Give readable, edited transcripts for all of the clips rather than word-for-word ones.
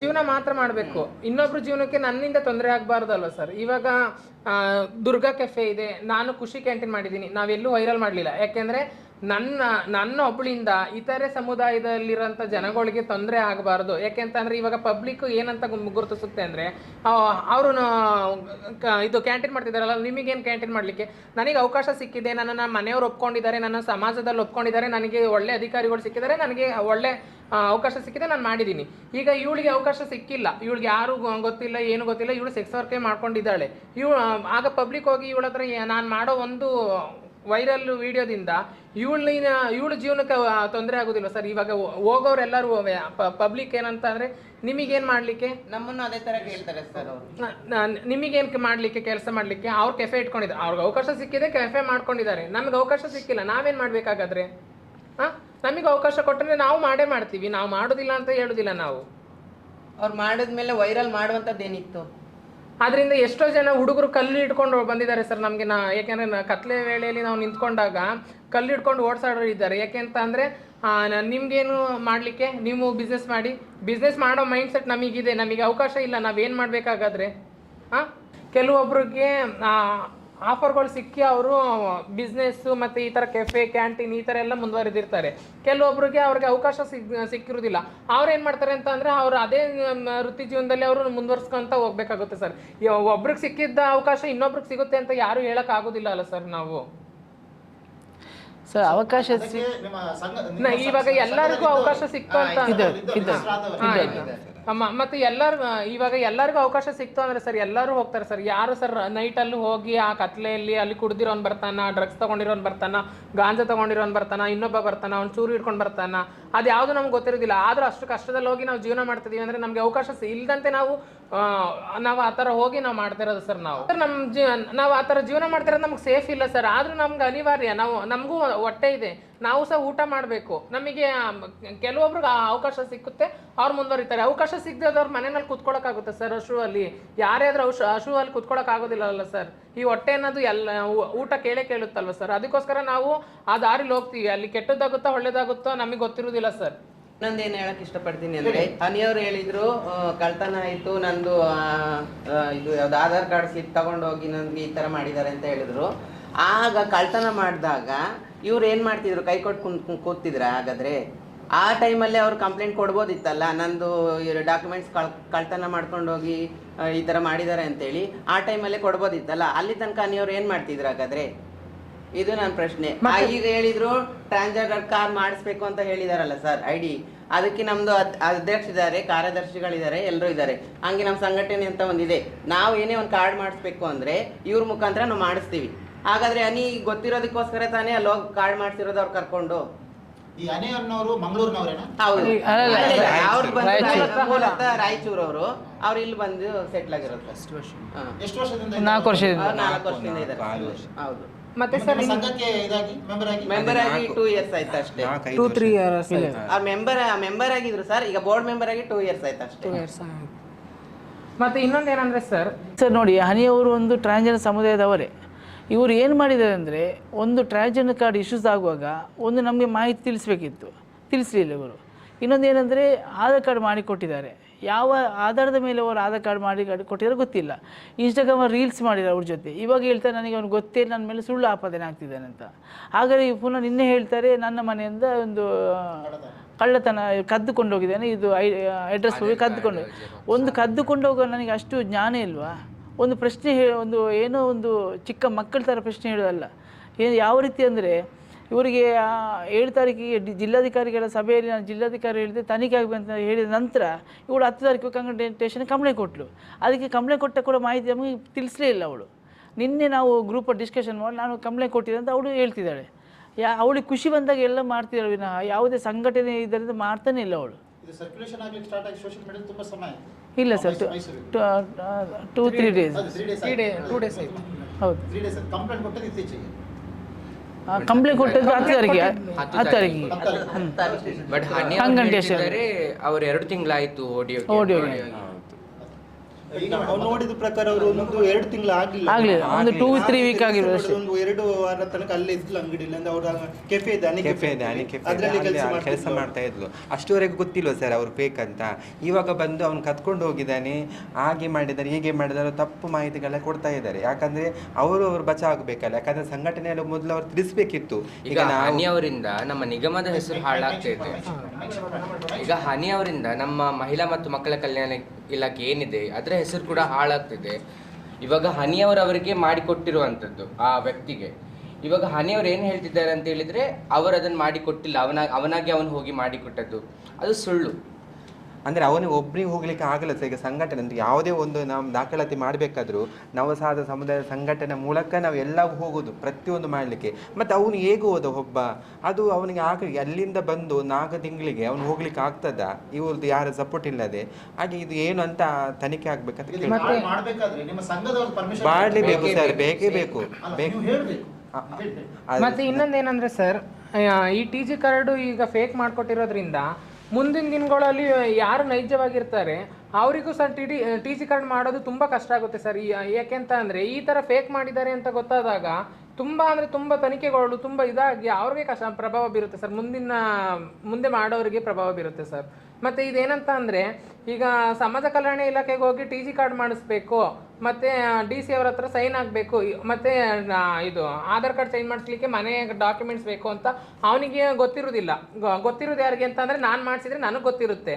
ಜೀವನ ಮಾತ್ರ ಮಾಡಬೇಕು, ಇನ್ನೊಬ್ರ ಜೀವನಕ್ಕೆ ನನ್ನಿಂದ ತೊಂದರೆ ಆಗಬಾರ್ದಲ್ವ ಸರ್. ಇವಾಗ ದುರ್ಗಾ ಕೆಫೆ ಇದೆ, ನಾನು ಖುಷಿ ಕ್ಯಾಂಟೀನ್ ಮಾಡಿದ್ದೀನಿ, ನಾವೆಲ್ಲೂ ವೈರಲ್ ಮಾಡಲಿಲ್ಲ. ಯಾಕೆಂದರೆ ನನ್ನ ಒಬ್ಬಳಿಂದ ಇತರೆ ಸಮುದಾಯದಲ್ಲಿರೋಂಥ ಜನಗಳಿಗೆ ತೊಂದರೆ ಆಗಬಾರ್ದು. ಯಾಕೆಂತಂದರೆ ಇವಾಗ ಪಬ್ಲಿಕ್ ಏನಂತ ಗುರುತಿಸುತ್ತೆ ಅಂದರೆ, ಅವರು ಇದು ಕ್ಯಾಂಟೀನ್ ಮಾಡ್ತಿದ್ದಾರಲ್ಲ, ನಿಮಗೇನು ಕ್ಯಾಂಟೀನ್ ಮಾಡಲಿಕ್ಕೆ, ನನಗೆ ಅವಕಾಶ ಸಿಕ್ಕಿದೆ, ನನ್ನನ್ನು ಮನೆಯವರು ಒಪ್ಕೊಂಡಿದ್ದಾರೆ, ನನ್ನ ಸಮಾಜದಲ್ಲಿ ಒಪ್ಕೊಂಡಿದ್ದಾರೆ, ನನಗೆ ಒಳ್ಳೆ ಅಧಿಕಾರಿಗಳು ಸಿಕ್ಕಿದ್ದಾರೆ, ನನಗೆ ಒಳ್ಳೆ ಅವಕಾಶ ಸಿಕ್ಕಿದೆ, ನಾನು ಮಾಡಿದ್ದೀನಿ. ಈಗ ಇವಳಿಗೆ ಅವಕಾಶ ಸಿಕ್ಕಿಲ್ಲ, ಇವಳಿಗೆ ಯಾರು ಗೊತ್ತಿಲ್ಲ, ಏನು ಗೊತ್ತಿಲ್ಲ, ಇವಳು ಸೆಕ್ಸ್ ವರ್ಕೇ ಮಾಡ್ಕೊಂಡಿದ್ದಾಳೆ. ಆಗ ಪಬ್ಲಿಕ್ ಹೋಗಿ ಇವಳ ಹತ್ರ ನಾನು ಮಾಡೋ ಒಂದು ವೈರಲ್ ವಿಡಿಯೋದಿಂದ ಇವಳು ಜೀವನಕ್ಕೆ ತೊಂದರೆ ಆಗೋದಿಲ್ಲ ಸರ್. ಇವಾಗ ಹೋಗೋರೆಲ್ಲರೂ ಪಬ್ಲಿಕ್ ಏನಂತ ಅಂದರೆ, ನಿಮಗೇನು ಮಾಡಲಿಕ್ಕೆ, ನಮ್ಮನ್ನು ಅದೇ ಥರ ಕೇಳ್ತಾರೆ ಸರ್ ಅವರು. ನಿಮಗೇನು ಮಾಡಲಿಕ್ಕೆ, ಕೆಲಸ ಮಾಡಲಿಕ್ಕೆ ಅವ್ರು ಕೆಫೆ ಇಟ್ಕೊಂಡಿದ್ದಾರೆ, ಅವ್ರಿಗೆ ಅವಕಾಶ ಸಿಕ್ಕಿದೆ, ಕೆಫೆ ಮಾಡ್ಕೊಂಡಿದ್ದಾರೆ. ನಮ್ಗೆ ಅವಕಾಶ ಸಿಕ್ಕಿಲ್ಲ, ನಾವೇನು ಮಾಡಬೇಕಾಗಾದ್ರೆ? ನಮಗೆ ಅವಕಾಶ ಕೊಟ್ಟರೆ ನಾವು ಮಾಡೇ ಮಾಡ್ತೀವಿ, ನಾವು ಮಾಡೋದಿಲ್ಲ ಅಂತ ಹೇಳೋದಿಲ್ಲ ನಾವು. ಅವ್ರು ಮಾಡಿದ್ಮೇಲೆ ವೈರಲ್ ಮಾಡುವಂಥದ್ದೇನಿತ್ತು? ಅದರಿಂದ ಎಷ್ಟೋ ಜನ ಹುಡುಗರು ಕಲ್ಲು ಇಟ್ಕೊಂಡು ಬಂದಿದ್ದಾರೆ ಸರ್ ನಮಗೆ. ಯಾಕೆಂದರೆ ಕತ್ಲೆ ವೇಳೆಯಲ್ಲಿ ನಾವು ನಿಂತ್ಕೊಂಡಾಗ ಕಲ್ಲು ಇಟ್ಕೊಂಡು ಓಡಿಸಾಡೋರು ಇದ್ದಾರೆ. ಯಾಕೆ ಅಂತ ಅಂದರೆ, ನಿಮ್ಗೇನು ಮಾಡಲಿಕ್ಕೆ, ನೀವು ಬಿಸ್ನೆಸ್ ಮಾಡೋ ಮೈಂಡ್ ಸೆಟ್ ನಮಗಿದೆ, ನಮಗೆ ಅವಕಾಶ ಇಲ್ಲ, ನಾವೇನು ಮಾಡಬೇಕಾಗಾದ್ರೆ? ಕೆಲವೊಬ್ರಿಗೆ ಆಫರ್ಗಳು ಸಿಕ್ಕಿ ಅವರು ಬಿಸ್ನೆಸ್ಸು ಮತ್ತು ಈ ಥರ ಕೆಫೆ ಕ್ಯಾಂಟೀನ್ ಈ ಥರ ಎಲ್ಲ ಮುಂದುವರೆದಿರ್ತಾರೆ. ಕೆಲವೊಬ್ರಿಗೆ ಅವ್ರಿಗೆ ಅವಕಾಶ ಸಿಕ್ಕಿರೋದಿಲ್ಲ. ಅವ್ರು ಏನು ಮಾಡ್ತಾರೆ ಅಂತ ಅಂದರೆ, ಅವರು ಅದೇ ವೃತ್ತಿ ಜೀವನದಲ್ಲಿ ಅವರು ಮುಂದುವರ್ಸ್ಕೊಂತ ಹೋಗ್ಬೇಕಾಗುತ್ತೆ ಸರ್. ಒಬ್ರಿಗೆ ಸಿಕ್ಕಿದ್ದ ಅವಕಾಶ ಇನ್ನೊಬ್ರಿಗೆ ಸಿಗುತ್ತೆ ಅಂತ ಯಾರು ಹೇಳೋಕ್ಕಾಗೋದಿಲ್ಲ ಅಲ್ಲ ಸರ್ ನಾವು. ಸರ್ ಅವಕಾಶ ಇವಾಗ ಎಲ್ಲರಿಗೂ ಅವಕಾಶ ಸಿಕ್ತು ಅಂತ ಮತ್ತೆ ಇವಾಗ ಎಲ್ಲರಿಗೂ ಅವಕಾಶ ಸಿಕ್ತು ಅಂದ್ರೆ ಸರ್ ಎಲ್ಲರೂ ಹೋಗ್ತಾರೆ ಸರ್. ಯಾರು ಸರ್ ನೈಟಲ್ಲೂ ಹೋಗಿ ಆ ಕತ್ಲೆಯಲ್ಲಿ ಅಲ್ಲಿ ಕುಡ್ದಿರೋನ್ ಬರ್ತಾನ, ಡ್ರಗ್ಸ್ ತಗೊಂಡಿರೋನ್ ಬರ್ತಾನ, ಗಾಂಜಾ ತಗೊಂಡಿರೋನ್ ಬರ್ತಾನ, ಇನ್ನೊಬ್ಬ ಬರ್ತಾನ, ಅವ್ನು ಚೂರು ಹಿಡ್ಕೊಂಡು ಬರ್ತಾನ, ಅದು ಯಾವುದು ನಮ್ಗೆ ಗೊತ್ತಿರೋದಿಲ್ಲ. ಆದ್ರೂ ಅಷ್ಟು ಕಷ್ಟದಲ್ಲಿ ಹೋಗಿ ನಾವು ಜೀವನ ಮಾಡ್ತಿದೀವಿ ಅಂದ್ರೆ ನಮ್ಗೆ ಅವಕಾಶ ಇಲ್ದಂತೆ ನಾವು ಆ ಥರ ಹೋಗಿ ನಾವು ಮಾಡ್ತಿರೋದು ಸರ್. ನಾವು ಆ ಥರ ಜೀವನ ಮಾಡ್ತಿರೋದು ನಮ್ಗೆ ಸೇಫ್ ಇಲ್ಲ ಸರ್. ಆದ್ರೂ ನಮ್ಗೆ ಅನಿವಾರ್ಯ, ನಮಗೂ ಹೊಟ್ಟೆ ಇದೆ, ನಾವು ಸಹ ಊಟ ಮಾಡಬೇಕು. ನಮಗೆ ಕೆಲವೊಬ್ರಿಗೆ ಅವಕಾಶ ಸಿಕ್ಕುತ್ತೆ, ಅವ್ರು ಮುಂದುವರಿತಾರೆ. ಅವಕಾಶ ಸಿಗದವ್ರ ಮನೆಯಲ್ಲಿ ಕುತ್ಕೊಳ್ಳೋಕ್ಕಾಗುತ್ತೆ ಸರ್? ಹಸುವಲ್ಲಿ ಯಾರ್ಯಾದ್ರೂ ಹಸುವಲ್ಲಿ ಕುತ್ಕೊಳ್ಳೋಕ್ಕಾಗೋದಿಲ್ಲಲ್ಲ ಸರ್. ಈ ಹೊಟ್ಟೆ ಅನ್ನೋದು ಊಟ ಕೇಳುತ್ತಲ್ವ ಸರ್. ಅದಕ್ಕೋಸ್ಕರ ನಾವು ಆ ದಾರಿಲಿ ಹೋಗ್ತೀವಿ. ಅಲ್ಲಿ ಕೆಟ್ಟದ್ದಾಗುತ್ತೋ ಒಳ್ಳೇದಾಗುತ್ತೋ ನಮಗೆ ಗೊತ್ತಿರೋದಿಲ್ಲ ಸರ್. ಇನ್ನೊಂದೇನು ಹೇಳಕ್ ಇಷ್ಟಪಡ್ತೀನಿ ಅಂದ್ರೆ, ಹನಿಯವ್ರು ಹೇಳಿದ್ರು ಕಳ್ತನ ಆಯ್ತು, ನಂದು ಇದು ಯಾವ್ದು ಆಧಾರ್ ಕಾರ್ಡ್ ಸ್ಲಿಪ್ ತಗೊಂಡೋಗಿ ನನ್ಗೆ ಈ ತರ ಮಾಡಿದ್ದಾರೆ ಅಂತ ಹೇಳಿದ್ರು. ಆಗ ಕಳ್ತನ ಮಾಡಿದಾಗ ಇವ್ರು ಏನ್ ಮಾಡ್ತಿದ್ರು, ಕೈ ಕೊಟ್ಟು ಕೂತಿದ್ರ? ಹಾಗಾದ್ರೆ ಆ ಟೈಮಲ್ಲೇ ಅವ್ರು ಕಂಪ್ಲೇಂಟ್ ಕೊಡ್ಬೋದಿತ್ತಲ್ಲ, ನಂದು ಡಾಕ್ಯುಮೆಂಟ್ಸ್ ಕಳ್ತನ ಮಾಡ್ಕೊಂಡೋಗಿ ಈ ತರ ಮಾಡಿದ್ದಾರೆ ಅಂತೇಳಿ ಆ ಟೈಮಲ್ಲೇ ಕೊಡ್ಬೋದಿತ್ತಲ್ಲ. ಅಲ್ಲಿ ತನಕ ಹನಿಯವ್ರು ಏನ್ ಮಾಡ್ತಿದ್ರು ಹಾಗಾದ್ರೆ? ಇದು ನನ್ನ ಪ್ರಶ್ನೆ. ಈಗ ಹೇಳಿದ್ರು ಟ್ರಾನ್ಸ್ಜೆಂಡರ್ ಕಾರ್ ಮಾಡಿಸ್ಬೇಕು ಅಂತ ಹೇಳಿದಾರಲ್ಲ ಸರ್, ID. ಅದಕ್ಕೆ ನಮ್ದು ಅಧ್ಯಕ್ಷರಿದ್ದಾರೆ, ಕಾರ್ಯದರ್ಶಿಗಳಿದ್ದಾರೆ, ಎಲ್ಲರೂ ಇದ್ದಾರೆ. ಹಂಗೆ ನಮ್ಮ ಸಂಘಟನೆ ಅಂತ ಒಂದಿದೆ. ನಾವು ಏನೇ ಒಂದು ಕಾರ್ಡ್ ಮಾಡಿಸ್ಬೇಕು ಅಂದ್ರೆ ಇವ್ರ ಮುಖಾಂತರ ನಾವು ಮಾಡಿಸ್ತೀವಿ. ಹಾಗಾದ್ರೆ ಹನಿ ಗೊತ್ತಿರೋದಕ್ಕೋಸ್ಕರ ತಾನೇ ಅಲ್ಲಿ ಹೋಗಿ ಕಾರ್ಡ್ ಮಾಡಿಸಿರೋದು ಅವ್ರು ಕರ್ಕೊಂಡು. ಈ ಹನಿಯವ್ರನವರು ಮಂಗಳೂರಿನವರೇನಾ? ಹೌದು, ಅವ್ರು ಬಂದು ಮೂಲತಃ ರಾಯಚೂರವರು, ಅವ್ರು ಇಲ್ಲಿ ಬಂದು ಸೆಟ್ಲ್ ಆಗಿರೋದು. ಎಷ್ಟು ವರ್ಷದಿಂದ? 4 ವರ್ಷದಿಂದ. 4 ವರ್ಷದಿಂದ ಇದ್ದಾರೆ. ಹೌದು. ಮತ್ತೆ ಸರ್ ಸಂಘಕ್ಕೆ ಇದಾಗಿ ಮೆಂಬರ್ ಆಗಿ 2 years ಆಯ್ತು ಅಷ್ಟೇ. 2-3 years ಅವ್ರು ಮೆಂಬರ್ ಆಗಿದ್ರು ಸರ್. ಈಗ ಬೋರ್ಡ್ ಮೆಂಬರ್ ಆಗಿ 2 years ಆಯ್ತು ಅಷ್ಟೇ. ಮತ್ತೆ ಇನ್ನೊಂದೇನಂದ್ರೆ ಸರ್ ನೋಡಿ, ಹನಿಯವರು ಒಂದು ಟ್ರಾನ್ಸ್ಜೆಂಡರ್ ಸಮುದಾಯದವರೇ. ಇವರು ಏನು ಮಾಡಿದ್ದಾರೆ ಅಂದರೆ, ಒಂದು ಟ್ರಾನ್ಸ್ಜೆಂಡರ್ ಕಾರ್ಡ್ ಇಶ್ಯೂಸ್ ಆಗುವಾಗ ಒಂದು ನಮಗೆ ಮಾಹಿತಿ ತಿಳಿಸಲಿಲ್ಲ ಇವರು. ಇನ್ನೊಂದು ಏನಂದರೆ, ಆಧಾರ್ ಕಾರ್ಡ್ ಮಾಡಿಕೊಟ್ಟಿದ್ದಾರೆ. ಯಾವ ಆಧಾರದ ಮೇಲೆ ಅವರು ಆಧಾರ್ ಕಾರ್ಡ್ ಮಾಡಿ ಕೊಟ್ಟಿದ್ದಾರೆ ಗೊತ್ತಿಲ್ಲ. ಇನ್ಸ್ಟಾಗ್ರಾಮ್ ರೀಲ್ಸ್ ಮಾಡಿದ್ದಾರೆ ಅವ್ರ ಜೊತೆ. ಇವಾಗ ಹೇಳ್ತಾರೆ ನನಗೆ ಅವ್ನು ಗೊತ್ತೇ, ನನ್ನ ಮೇಲೆ ಸುಳ್ಳು ಆಪಾದನೆ ಆಗ್ತಿದ್ದಾನೆ ಅಂತ. ಹಾಗಾದರೆ ಪುನಃ ನಿನ್ನೆ ಹೇಳ್ತಾರೆ ನನ್ನ ಮನೆಯಿಂದ ಒಂದು ಕಳ್ಳತನ ಕದ್ದುಕೊಂಡು ಹೋಗಿದ್ದಾನೆ, ಇದು ಅಡ್ರೆಸ್ ಹೋಗಿ ಕದ್ದುಕೊಂಡು ಹೋಗೋ ನನಗೆ ಅಷ್ಟು ಜ್ಞಾನ ಇಲ್ವಾ? ಒಂದು ಪ್ರಶ್ನೆ ಏನೋ ಒಂದು ಚಿಕ್ಕ ಮಕ್ಕಳ ಥರ ಪ್ರಶ್ನೆ ಹೇಳೋದಲ್ಲ. ಯಾವ ರೀತಿ ಅಂದರೆ, ಇವರಿಗೆ 7 ತಾರೀಕಿಗೆ ಜಿಲ್ಲಾಧಿಕಾರಿಗಳ ಸಭೆಯಲ್ಲಿ ನಾನು ಜಿಲ್ಲಾಧಿಕಾರಿ ಹೇಳಿದೆ ತನಿಖೆ ಆಗಬೇಕಂತ ಹೇಳಿದ ನಂತರ ಇವಳು 10 ತಾರೀಕು ಕಂಪ್ಲೇಂಟೇಷನ್ ಕಂಪ್ಲೇಂಟ್ ಕೊಟ್ಟಳು. ಅದಕ್ಕೆ ಕಂಪ್ಲೇಂಟ್ ಕೊಟ್ಟ ಕೂಡ ಮಾಹಿತಿ ನಮಗೆ ತಿಳಿಸಲೇ ಇಲ್ಲ ಅವಳು. ನಿನ್ನೆ ನಾವು ಗ್ರೂಪಲ್ಲಿ ಡಿಸ್ಕಷನ್ ಮಾಡಿ ನಾನು ಕಂಪ್ಲೇಂಟ್ ಕೊಟ್ಟಿದ್ದೆ ಅಂತ ಅವಳು ಹೇಳ್ತಿದ್ದಾಳೆ. ಅವಳಿಗೆ ಖುಷಿ ಬಂದಾಗ ಎಲ್ಲ ಮಾಡ್ತಿದ್ದಾಳೆ ವಿನಃ ಯಾವುದೇ ಸಂಘಟನೆ ಇದರಿಂದ ಮಾಡ್ತಾನೆ ಇಲ್ಲ ಅವಳು. ಇಲ್ಲ ಸರ್, 2-3 days. ಹೌದು, ಕಂಪ್ಲೇಂಟ್ ಕೊಟ್ಟದ್ದು 10 ತಾರೀಕಿಗೆ. ಬಟ್ ಅವ್ರು 2 ತಿಂಗಳಾಯ್ತು ಓಡಿಯೋ. ನಾವು ನೋಡಿದ ಪ್ರಕಾರ ಅವರು ಒಂದು 2 ತಿಂಗಳು ಆಗ್ಲಿಲ್ಲ, ಆಗ್ಲಿಲ್ಲ, ಒಂದು 2-3 ವೀಕ್ ಆಗಿರೋದು ಅಷ್ಟೇ. ಒಂದು 2 ವಾರ ತನಕ ಅಲ್ಲೇ ಇದ್ಲು ಅಂಗಡಿಯಲ್ಲಿ. ಅಂದ್ರೆ ಅವರ ಕೆಫೆ ಇದೆ, ಅದರಲ್ಲಿ ಕೆಲಸ ಮಾಡ್ತಾ ಇದ್ಲು. ಅಷ್ಟುವರೆಗೂ ಗೊತ್ತಿಲ್ವ ಸರ್ ಅವ್ರು ಫೇಕ್ ಅಂತ. ಇವಾಗ ಬಂದು ಅವ್ನು ಕತ್ಕೊಂಡು ಹೋಗಿದ್ದಾನೆ, ಹಾಗೆ ಮಾಡಿದ್ದಾರೆ ಹೀಗೆ ಮಾಡಿದ್ದಾರೆ, ತಪ್ಪು ಮಾಹಿತಿಗೆಲ್ಲ ಕೊಡ್ತಾ ಇದ್ದಾರೆ. ಯಾಕಂದ್ರೆ ಅವರು ಬಚಾವ್ ಆಗಬೇಕಲ್ಲ, ಯಾಕಂದ್ರೆ ಸಂಘಟನೆಯಲ್ಲಿ ಮೊದಲು ಅವ್ರು ತಿಳಿಸ್ಬೇಕಿತ್ತು. ಈಗ ಹನಿ ಅವರಿಂದ ನಮ್ಮ ನಿಗಮದ ಹೆಸರು ಹಾಳಾಗ್ತಾ ಇದೆ. ಈಗ ಹನಿ ಅವರಿಂದ ನಮ್ಮ ಮಹಿಳಾ ಮತ್ತು ಮಕ್ಕಳ ಕಲ್ಯಾಣ ಇಲಾಖೆ ಏನಿದೆ ಅದರ ಹೆಸರು ಕೂಡ ಹಾಳಾಗ್ತಿದೆ. ಇವಾಗ ಹನಿಯವರು ಅವರಿಗೆ ಮಾಡಿಕೊಟ್ಟಿರುವಂಥದ್ದು ಆ ವ್ಯಕ್ತಿಗೆ, ಇವಾಗ ಹನಿಯವರು ಏನು ಹೇಳ್ತಿದ್ದಾರೆ ಅಂತ ಹೇಳಿದ್ರೆ ಅವರು ಅದನ್ನು ಮಾಡಿಕೊಟ್ಟಿಲ್ಲ, ಅವನಾಗಿ ಅವನು ಹೋಗಿ ಮಾಡಿಕೊಟ್ಟದ್ದು, ಅದು ಸುಳ್ಳು. ಅಂದರೆ ಅವನಿಗೆ ಒಬ್ಬರಿಗೆ ಹೋಗ್ಲಿಕ್ಕೆ ಆಗಲ್ಲ ಸರ್. ಈಗ ಸಂಘಟನೆ ಅಂದರೆ ಯಾವುದೇ ಒಂದು ನಾವು ದಾಖಲಾತಿ ಮಾಡಬೇಕಾದ್ರೂ ನವಸಾದ ಸಮುದಾಯ ಸಂಘಟನೆ ಮೂಲಕ ನಾವು ಎಲ್ಲ ಹೋಗೋದು ಪ್ರತಿಯೊಂದು ಮಾಡಲಿಕ್ಕೆ. ಮತ್ತು ಅವನು ಹೇಗೆ ಹೋದ ಒಬ್ಬ, ಅದು ಅವನಿಗೆ ಅಲ್ಲಿಂದ ಬಂದು 4 ತಿಂಗಳಿಗೆ ಅವನು ಹೋಗ್ಲಿಕ್ಕೆ ಆಗ್ತದ ಇವ್ರದ್ದು ಯಾರ ಸಪೋರ್ಟ್ ಇಲ್ಲದೆ? ಹಾಗೆ ಇದು ಏನು ಅಂತ ತನಿಖೆ ಆಗ್ಬೇಕಂತ ಮಾಡ್ಬೇಕಾದ್ರೆ ನಿಮ್ಮ ಸಂಘದವ್ರ ಪರ್ಮಿಷನ್ ಮಾಡಲೇಬೇಕು ಸರ್, ಬೇಕೇ ಬೇಕು. ಮತ್ತೆ ಇನ್ನೊಂದೇನಂದ್ರೆ ಸರ್, ಈ TG ಕಾರ್ಡು ಈಗ ಫೇಕ್ ಮಾಡ್ಕೊಟ್ಟಿರೋದ್ರಿಂದ ಮುಂದಿನ ದಿನಗಳಲ್ಲಿ ಯಾರು ನೈಜವಾಗಿರ್ತಾರೆ ಅವರಿಗೂ ಸರ್ TG ಕಾರ್ಡ್ ಮಾಡೋದು ತುಂಬ ಕಷ್ಟ ಆಗುತ್ತೆ ಸರ್. ಯಾಕೆಂತ ಅಂದರೆ ಈ ಥರ ಫೇಕ್ ಮಾಡಿದ್ದಾರೆ ಅಂತ ಗೊತ್ತಾದಾಗ ತುಂಬ ತನಿಖೆಗಳು ತುಂಬ ಇದಾಗಿ ಅವ್ರಿಗೆ ಪ್ರಭಾವ ಬೀರುತ್ತೆ ಸರ್, ಮುಂದೆ ಮಾಡೋರಿಗೆ ಪ್ರಭಾವ ಬೀರುತ್ತೆ ಸರ್. ಮತ್ತು ಇದೇನಂತ ಅಂದರೆ ಈಗ ಸಮಾಜ ಕಲ್ಯಾಣ ಇಲಾಖೆಗೆ ಹೋಗಿ TG ಕಾರ್ಡ್ ಮಾಡಿಸ್ಬೇಕು, ಮತ್ತು DC ಅವ್ರ ಹತ್ರ ಸೈನ್ ಆಗಬೇಕು, ಮತ್ತು ಇದು ಆಧಾರ್ ಕಾರ್ಡ್ ಸೈನ್ ಮಾಡಿಸ್ಲಿಕ್ಕೆ ಮನೆ ಡಾಕ್ಯುಮೆಂಟ್ಸ್ ಬೇಕು ಅಂತ ಅವನಿಗೆ ಗೊತ್ತಿರೋದಿಲ್ಲ. ಗೊತ್ತಿರೋದು ಯಾರಿಗೆ ಅಂತಂದರೆ ನಾನು ಮಾಡಿಸಿದ್ರೆ ನನಗೆ ಗೊತ್ತಿರುತ್ತೆ.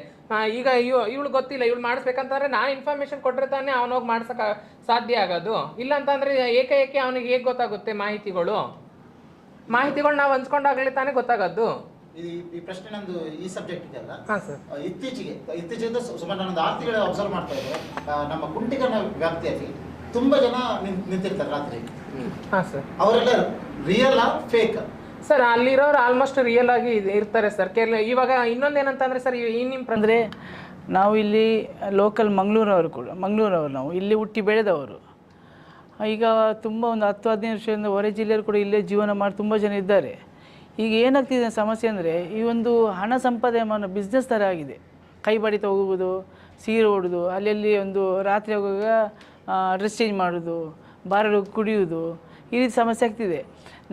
ಈಗ ಇವಳು ಗೊತ್ತಿಲ್ಲ, ಇವಳು ಮಾಡಿಸ್ಬೇಕಂತಂದರೆ ನಾನು ಇನ್ಫಾರ್ಮೇಷನ್ ಕೊಟ್ಟರೆ ತಾನೇ ಅವನೋಗಿ ಮಾಡ್ಸೋಕೆ ಸಾಧ್ಯ ಆಗೋದು. ಇಲ್ಲ ಅಂತಂದರೆ ಏಕೆ ಅವನಿಗೆ ಹೇಗೆ ಗೊತ್ತಾಗುತ್ತೆ ಮಾಹಿತಿಗಳು ನಾವು ಹಂಚ್ಕೊಂಡಾಗಲೇ ತಾನೇ ಗೊತ್ತಾಗೋದು. ಈ ಪ್ರಶ್ನೆ ನಂದು ಈ ಸಬ್ಜೆಕ್ಟ್ ಇದೆಯಲ್ಲ, ಹಾಂ ಸರ್. ಇತ್ತೀಚೆಗೆ ಸುಮಾರು ನಾನೊಂದು 6 ತಿಂಗಳ ಅಬ್ಸರ್ವ್ ಮಾಡ್ತಾ ಇದ್ದೆ, ನಮ್ಮ ಕುಂಟಿಗನ ವ್ಯಾಪ್ತಿಯಲ್ಲಿ ತುಂಬಾ ಜನ ನಿಂತಿರ್ತಾರೆ ರಾತ್ರಿ. ಹಾಂ ಸರ್. ಅವರೆಲ್ಲ ರಿಯಲ್ ಫೇಕ್ ಸರ್? ಅಲ್ಲಿರೋರು ಆಲ್ಮೋಸ್ಟ್ ರಿಯಲ್ ಆಗಿ ಇರ್ತಾರೆ ಸರ್. ಇವಾಗ ಇನ್ನೊಂದೇನಂತಂದ್ರೆ ಸರ್, ಅಂದರೆ ನಾವು ಇಲ್ಲಿ ಲೋಕಲ್ ಮಂಗಳೂರವರು ನಾವು ಇಲ್ಲಿ ಹುಟ್ಟಿ ಬೆಳೆದವರು. ಈಗ ತುಂಬ ಒಂದು 10-15 ವರ್ಷದಿಂದ ಹೊರ ಜಿಲ್ಲೆಯವರು ಕೂಡ ಇಲ್ಲೇ ಜೀವನ ಮಾಡಿ ತುಂಬ ಜನ ಇದ್ದಾರೆ. ಈಗ ಏನಾಗ್ತಿದೆ ಸಮಸ್ಯೆ ಅಂದರೆ ಈ ಒಂದು ಹಣ ಸಂಪಾದನೆ ಬಿಸ್ನೆಸ್ ಥರ ಆಗಿದೆ. ಕೈ ಬಡಿತ ಹೋಗುವುದು, ಸೀರೆ ಹೊಡೋದು, ಅಲ್ಲಿ ಒಂದು ರಾತ್ರಿ ಹೋಗುವಾಗ ಡ್ರೆಸ್ ಚೇಂಜ್ ಮಾಡೋದು, ಬಾರಲ್ಲಿ ಕುಡಿಯೋದು, ಈ ರೀತಿ ಸಮಸ್ಯೆ ಆಗ್ತಿದೆ.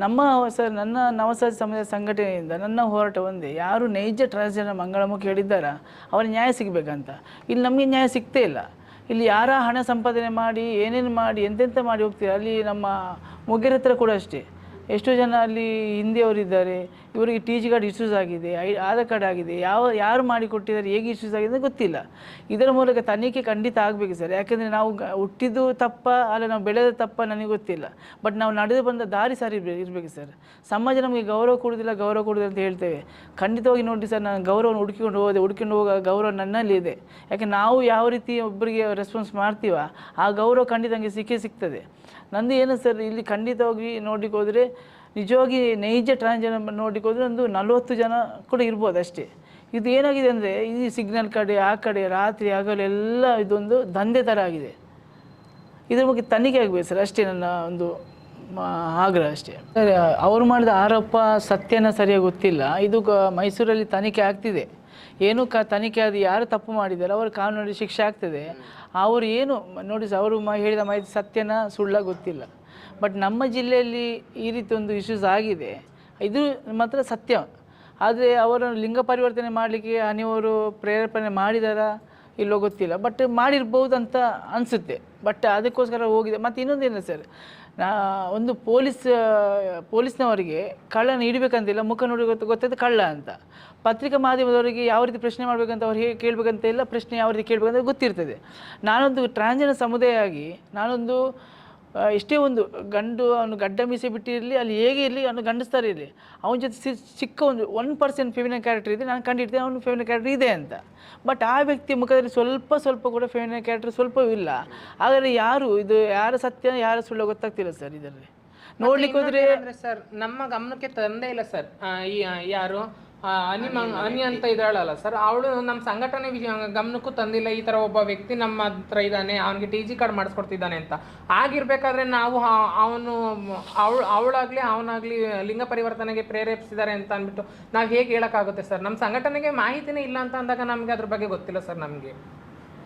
ನನ್ನ ನವಸಾದ ಸಮುದಾಯ ಸಂಘಟನೆಯಿಂದ ನನ್ನ ಹೋರಾಟ ಒಂದೇ, ಯಾರು ನೈಜ ಟ್ರಾನ್ಸ್ಜೆಂಡರ್ ಮಂಗಳಮುಖಿ ಹೇಳಿದ್ದಾರಾ ಅವ್ರಿಗೆ ನ್ಯಾಯ ಸಿಗಬೇಕಂತ. ಇಲ್ಲಿ ನಮಗೆ ನ್ಯಾಯ ಸಿಗ್ತೇ ಇಲ್ಲ. ಇಲ್ಲಿ ಯಾರ ಹಣ ಸಂಪಾದನೆ ಮಾಡಿ ಏನೇನು ಮಾಡಿ ಎಂತೆಂಥ ಮಾಡಿ ಹೋಗ್ತೀರಾ. ಅಲ್ಲಿ ನಮ್ಮ ಮುಗ್ಗೆರ ಹತ್ರ ಕೂಡ ಅಷ್ಟೇ, ಎಷ್ಟೋ ಜನ ಅಲ್ಲಿ ಹಿಂದಿಯವರಿದ್ದಾರೆ, ಇವರಿಗೆ TG ಕಾರ್ಡ್ ಇಶ್ಯೂಸ್ ಆಗಿದೆ, ಆಧಾರ್ ಕಾರ್ಡ್ ಆಗಿದೆ, ಯಾರು ಮಾಡಿಕೊಟ್ಟಿದ್ದಾರೆ, ಹೇಗೆ ಇಶ್ಯೂಸ್ ಆಗಿದೆ ಅಂತ ಗೊತ್ತಿಲ್ಲ. ಇದರ ಮೂಲಕ ತನಿಖೆ ಖಂಡಿತ ಆಗಬೇಕು ಸರ್. ಯಾಕೆಂದರೆ ನಾವು ಹುಟ್ಟಿದ್ದು ತಪ್ಪ ಅಲ್ಲ, ನಾವು ಬೆಳೆದ ತಪ್ಪ ನನಗೆ ಗೊತ್ತಿಲ್ಲ, ಬಟ್ ನಾವು ನಡೆದು ಬಂದ ದಾರಿ ಸರಿ ಇರಬೇಕು ಸರ್. ಸಮಾಜ ನಮಗೆ ಗೌರವ ಕೊಡೋದಿಲ್ಲ ಅಂತ ಹೇಳ್ತೇವೆ. ಖಂಡಿತವಾಗಿ ನೋಡಿ ಸರ್, ನಾನು ಗೌರವವನ್ನು ಹುಡ್ಕೊಂಡು ಹೋಗೋ ಗೌರವ ನನ್ನಲ್ಲಿ ಇದೆ. ಯಾಕೆ ನಾವು ಯಾವ ರೀತಿ ಒಬ್ಬರಿಗೆ ರೆಸ್ಪಾನ್ಸ್ ಮಾಡ್ತೀವ ಆ ಗೌರವ ಖಂಡಿತ ನನಗೆ ಸಿಗ್ತದೆ. ನಂದು ಏನು ಸರ್, ಇಲ್ಲಿ ಖಂಡಿತವಾಗಿ ನೋಡ್ಲಿಕ್ಕೆ ಹೋದರೆ ನಿಜವಾಗಿ ನೈಜ ಟ್ರಾನ್ಸ್ಜೆಂಡರ್ ನೋಡ್ಲಿಕ್ಕೆ ಹೋದರೆ ಒಂದು 40 ಜನ ಕೂಡ ಇರ್ಬೋದು ಅಷ್ಟೇ. ಇದು ಏನಾಗಿದೆ ಅಂದರೆ ಈ ಸಿಗ್ನಲ್ ಕಡೆ ಆ ಕಡೆ ರಾತ್ರಿ ಹಗಲೆಲ್ಲ ಇದೊಂದು ದಂಧೆ ಥರ ಆಗಿದೆ. ಇದ್ರ ಬಗ್ಗೆ ತನಿಖೆ ಆಗಬೇಕು ಸರ್, ಅಷ್ಟೇ ನನ್ನ ಒಂದು ಆಗ್ರಹ ಅಷ್ಟೇ. ಸರ್, ಅವರು ಮಾಡಿದ ಆರೋಪ ಸತ್ಯನ ಸರಿಯಾಗಿ ಗೊತ್ತಿಲ್ಲ. ಇದು ಮೈಸೂರಲ್ಲಿ ತನಿಖೆ ಆಗ್ತಿದೆ. ಏನು ತನಿಖೆ ಅದು ಯಾರು ತಪ್ಪು ಮಾಡಿದ್ದಾರೆ ಅವರು ಕಾನೂನಲ್ಲಿ ಶಿಕ್ಷೆ ಆಗ್ತದೆ. ಅವರು ಏನು ನೋಡಿ ಸರ್, ಅವರು ಹೇಳಿದ ಮಾಹಿತಿ ಸತ್ಯನ ಸುಳ್ಳ ಗೊತ್ತಿಲ್ಲ. ಬಟ್ ನಮ್ಮ ಜಿಲ್ಲೆಯಲ್ಲಿ ಈ ರೀತಿ ಒಂದು ಇಶ್ಯೂಸ್ ಆಗಿದೆ, ಇದು ಮಾತ್ರ ಸತ್ಯ. ಆದರೆ ಅವರನ್ನು ಲಿಂಗ ಪರಿವರ್ತನೆ ಮಾಡಲಿಕ್ಕೆ ಹನಿಯವರು ಪ್ರೇರೇಪಣೆ ಮಾಡಿದಾರಾ ಇಲ್ಲೋ ಗೊತ್ತಿಲ್ಲ, ಬಟ್ ಮಾಡಿರ್ಬೋದು ಅಂತ ಅನಿಸುತ್ತೆ. ಬಟ್ ಅದಕ್ಕೋಸ್ಕರ ಹೋಗಿದೆ. ಮತ್ತು ಇನ್ನೊಂದೇನು ಸರ್, ಒಂದು ಪೊಲೀಸ್ನವರಿಗೆ ಕಳ್ಳನ ಹಿಡಿಬೇಕಂತಿಲ್ಲ, ಮುಖ ನೋಡಿ ಗೊತ್ತಾಯ್ತು ಕಳ್ಳ ಅಂತ. ಪತ್ರಿಕಾ ಮಾಧ್ಯಮದವರಿಗೆ ಯಾವ ರೀತಿ ಪ್ರಶ್ನೆ ಮಾಡಬೇಕಂತ ಅವ್ರು ಹೇಗೆ ಕೇಳಬೇಕಂತ ಇಲ್ಲ, ಪ್ರಶ್ನೆ ಯಾವ ರೀತಿ ಕೇಳಬೇಕಂತ ಗೊತ್ತಿರ್ತದೆ. ನಾನೊಂದು ಟ್ರಾನ್ಸ್ಜೆಂಡರ್ ಸಮುದಾಯವಾಗಿ ನಾನೊಂದು ಎಷ್ಟೇ ಒಂದು ಗಂಡು ಅವನು ಗಡ್ಡ ಮೀಸೆ ಬಿಟ್ಟಿರಲಿ, ಅಲ್ಲಿ ಹೇಗೆ ಇರಲಿ ಅವನು ಗಂಡಸ್ತಾರೆ ಇರಲಿ, ಅವನ ಜೊತೆ ಚಿಕ್ಕ ಒಂದು 1% ಫೆಮಿನೈನ್ ಕ್ಯಾರೆಕ್ಟರ್ ಇದೆ, ನಾನು ಕಂಡಿಡ್ತೇನೆ ಅವನು ಫೆಮಿನೈನ್ ಕ್ಯಾರೆಕ್ಟರ್ ಇದೆ ಅಂತ. ಬಟ್ ಆ ವ್ಯಕ್ತಿ ಮುಖದಲ್ಲಿ ಸ್ವಲ್ಪ ಕೂಡ ಫೆಮಿನೈನ್ ಕ್ಯಾರೆಕ್ಟರ್ ಸ್ವಲ್ಪವೂ ಇಲ್ಲ. ಹಾಗಾದರೆ ಯಾರ ಸತ್ಯ ಯಾರ ಸುಳ್ಳು ಗೊತ್ತಾಗ್ತಿಲ್ಲ ಸರ್. ಇದರಲ್ಲಿ ನೋಡ್ಲಿಕ್ಕೆ ಹೋದರೆ ಸರ್ ನಮ್ಮ ಗಮನಕ್ಕೆ ತಂದೇ ಇಲ್ಲ ಸರ್. ಯಾರು ಅನಿ ಅಂತ ಇದ್ದಾಳಲ್ಲ ಸರ್, ಅವಳು ನಮ್ಮ ಸಂಘಟನೆ ಗಮನಕ್ಕೂ ತಂದಿಲ್ಲ ಈ ಥರ ಒಬ್ಬ ವ್ಯಕ್ತಿ ನಮ್ಮ ಹತ್ರ ಇದ್ದಾನೆ, ಅವನಿಗೆ TG ಕಾರ್ಡ್ ಮಾಡಿಸ್ಕೊಡ್ತಿದ್ದಾನೆ ಅಂತ. ಆಗಿರ್ಬೇಕಾದ್ರೆ ನಾವು ಅವಳಾಗಲಿ ಅವನಾಗಲಿ ಲಿಂಗ ಪರಿವರ್ತನೆಗೆ ಪ್ರೇರೇಪಿಸಿದ್ದಾರೆ ಅಂತ ಅಂದ್ಬಿಟ್ಟು ನಾವು ಹೇಗೆ ಹೇಳೋಕ್ಕಾಗುತ್ತೆ ಸರ್? ನಮ್ಮ ಸಂಘಟನೆಗೆ ಮಾಹಿತಿನೇ ಇಲ್ಲ ಅಂತ ಅಂದಾಗ ನಮಗೆ ಅದ್ರ ಬಗ್ಗೆ ಗೊತ್ತಿಲ್ಲ ಸರ್ ನಮಗೆ.